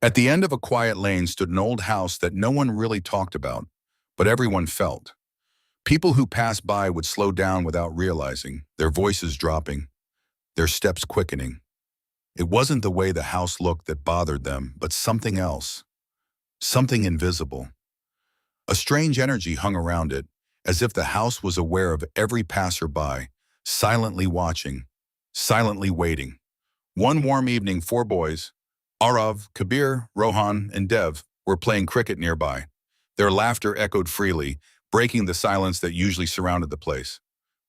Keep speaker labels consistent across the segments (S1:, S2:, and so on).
S1: At the end of a quiet lane stood an old house that no one really talked about, but everyone felt. People who passed by would slow down without realizing, their voices dropping, their steps quickening. It wasn't the way the house looked that bothered them, but something else, something invisible. A strange energy hung around it, as if the house was aware of every passerby, silently watching, silently waiting. One warm evening, four boys, Arav, Kabir, Rohan, and Dev, were playing cricket nearby. Their laughter echoed freely, breaking the silence that usually surrounded the place.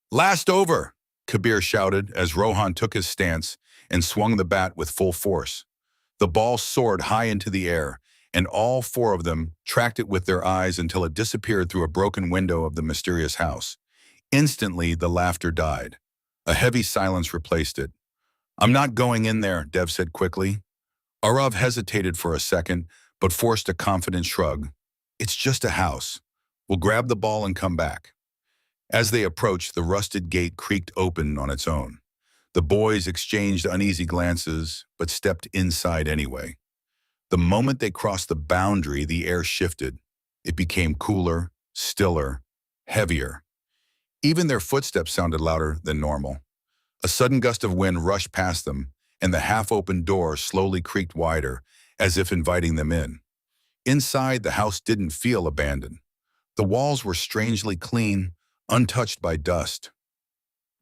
S1: "Last over!" Kabir shouted as Rohan took his stance and swung the bat with full force. The ball soared high into the air, and all four of them tracked it with their eyes until it disappeared through a broken window of the mysterious house. Instantly, the laughter died. A heavy silence replaced it. "I'm not going in there," Dev said quickly. Arav hesitated for a second, but forced a confident shrug. "It's just a house. We'll grab the ball and come back." As they approached, the rusted gate creaked open on its own. The boys exchanged uneasy glances, but stepped inside anyway. The moment they crossed the boundary, the air shifted. It became cooler, stiller, heavier. Even their footsteps sounded louder than normal. A sudden gust of wind rushed past them, and the half-open door slowly creaked wider, as if inviting them in. Inside, the house didn't feel abandoned. The walls were strangely clean, untouched by dust.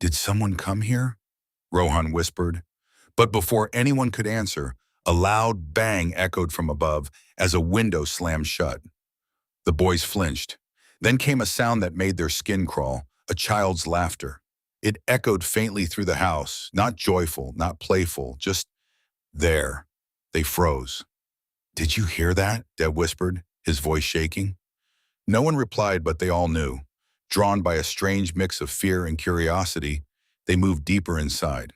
S1: "Did someone come here?" Rohan whispered. But before anyone could answer, a loud bang echoed from above as a window slammed shut. The boys flinched. Then came a sound that made their skin crawl, a child's laughter. It echoed faintly through the house, not joyful, not playful, just there. They froze. "Did you hear that?" Deb whispered, his voice shaking. No one replied, but they all knew. Drawn by a strange mix of fear and curiosity, they moved deeper inside.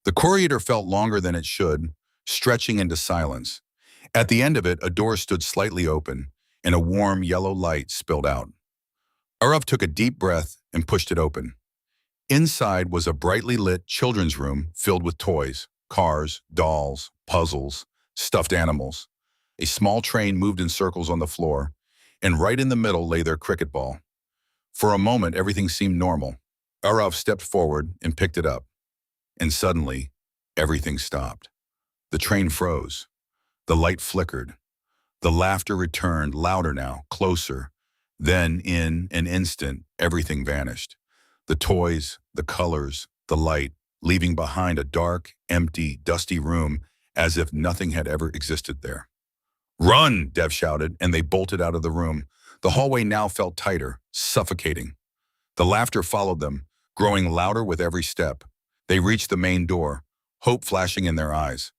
S1: The corridor felt longer than it should, stretching into silence. At the end of it, a door stood slightly open, and a warm yellow light spilled out. Arav took a deep breath and pushed it open. Inside was a brightly lit children's room filled with toys, cars, dolls, puzzles, stuffed animals. A small train moved in circles on the floor, and right in the middle lay their cricket ball. For a moment, everything seemed normal. Arav stepped forward and picked it up. And suddenly, everything stopped. The train froze. The light flickered. The laughter returned, louder now, closer. Then, in an instant, everything vanished. The toys, the colors, the light, leaving behind a dark, empty, dusty room as if nothing had ever existed there. "Run!" Dev shouted, and they bolted out of the room. The hallway now felt tighter, suffocating. The laughter followed them, growing louder with every step. They reached the main door, hope flashing in their eyes.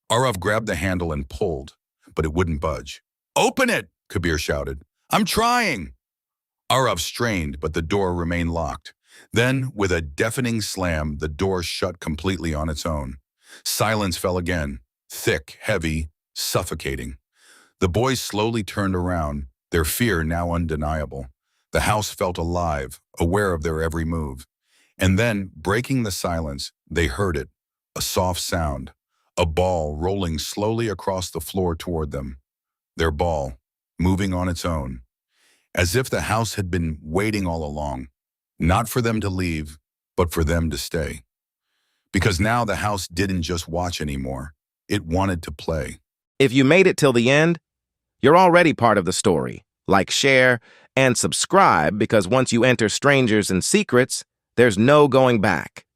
S1: Arav grabbed the handle and pulled, but it wouldn't budge. "Open it!" Kabir shouted. "I'm trying!" Arav strained, but the door remained locked. Then, with a deafening slam, the door shut completely on its own. Silence fell again, thick, heavy, suffocating. The boys slowly turned around, their fear now undeniable. The house felt alive, aware of their every move. And then, breaking the silence, they heard it, a soft sound, a ball rolling slowly across the floor toward them. Their ball, moving on its own, as if the house had been waiting all along, not for them to leave, but for them to stay. Because now the house didn't just watch anymore, it wanted to play.
S2: If you made it till the end, you're already part of the story. Like, share, and subscribe, because once you enter Strangers and Secrets, there's no going back.